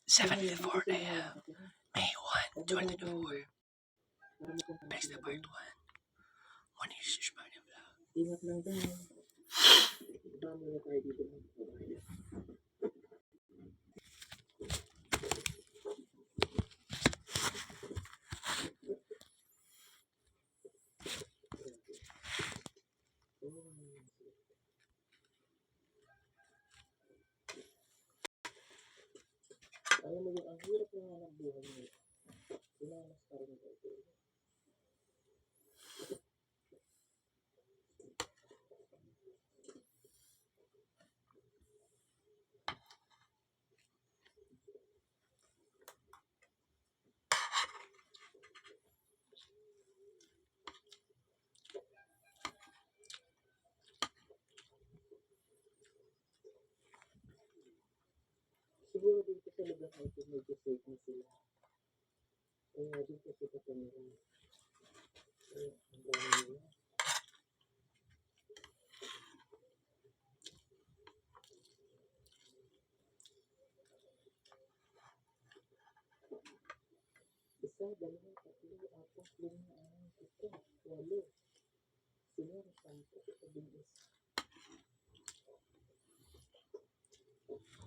7:54 a.m. May 1, 2024. Next na part 1. One is Shishmania Vlog. Ingat lang daw. Dami na tayo dito. Alam mo yung ang hirap na nga ng buhay mo. Inamas pa rin ito. Siguro dito sa lugar na ito, medyo safe na sila. Kaya dito sa Katanungan. Ang dami nila. Isa, dalawang, tatlo, apat, lima, anong, pito, walo. Siguro, 10, 11.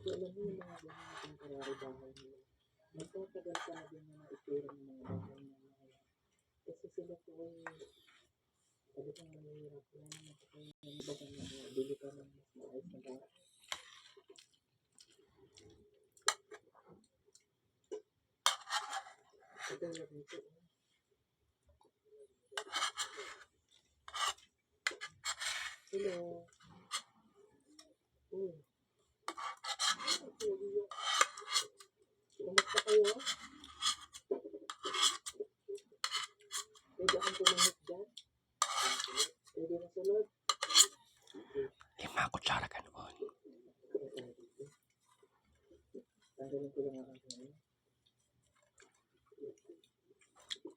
So, alam mo yung mga ganyan na temporary bahay nila. Magtatagal ka na din na itira ng mga bahay na mga. Kasi sila po ay talagang mahirap na magkakaroon ng mga bili ka ng mas maayos na bahay. Ito na dito. Hello. Kamusta kayo? Pwede akong tumahit dyan? Pwede na sunod? 5 kutsara ka noon. Tanggalin ko lang ang aking.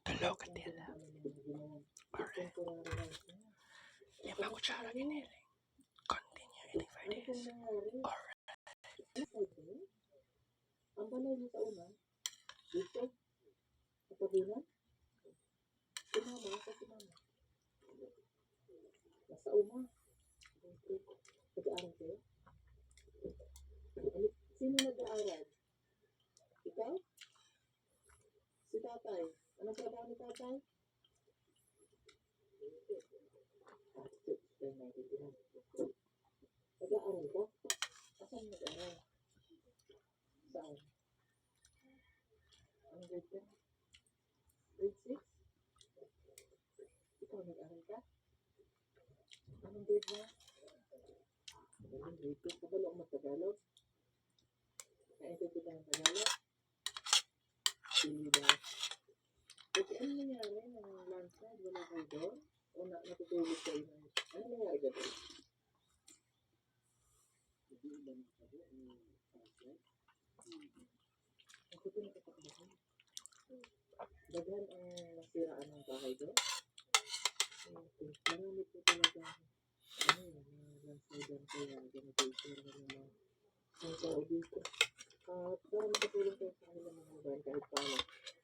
Tulog ka tila. Alright. 5 kutsara giniling. Continue eating for this. Alright. Ang balay mo sa una? Dito? Katabihan? Sumama? Sa sumama? Nasa uma? Nag-aaral kayo? Sino nag-aaral? Ikaw? Si tatay? Anong trabaho ni tatay? Nag-aaral ka? Saan nag-aaral? Saan? Anong grade ka? Grade 6? Ikaw nag-aaral ka? Anong grade na? Anong grade 2? Kabalo ang mag-Tagalog? Naintindi ka ng Tagalog? Pili ba? Kasi ano nangyari ng landslide? Wala kayo doon? O natutulog kayo na? Ano nangyari gabi? Ako din nakatakbahan. Daghan ang nasiraan ng bahay doon. Marami po talaga landslide kaya ganito isira ng mga tao dito. Para makatulong tayo sa kanilang mga bayan kahit paano.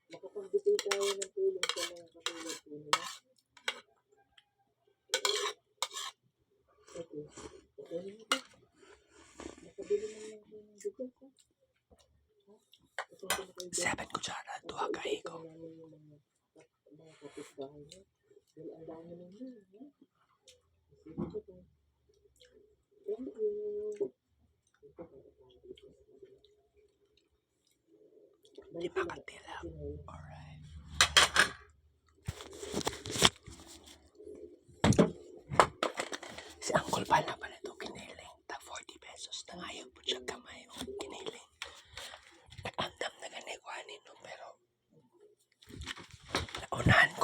Makapagbigay tayo ng tulong sa mga katulad po nila. Okay. Okay na ito. Nakabili naman lang kayo ng bigas, ha? 7 kutsara, 2 kahigo. Mga kapitbahay niya. Dahil ang dami ninyo, ha? Sige po po. Thank you. 5 ka tila. Alright. Si Uncle Pal na pala ito kiniling. Tag 40 pesos na ngayon po siya kamay o kiniling. Nag-andam na ganigwanin no pero naunahan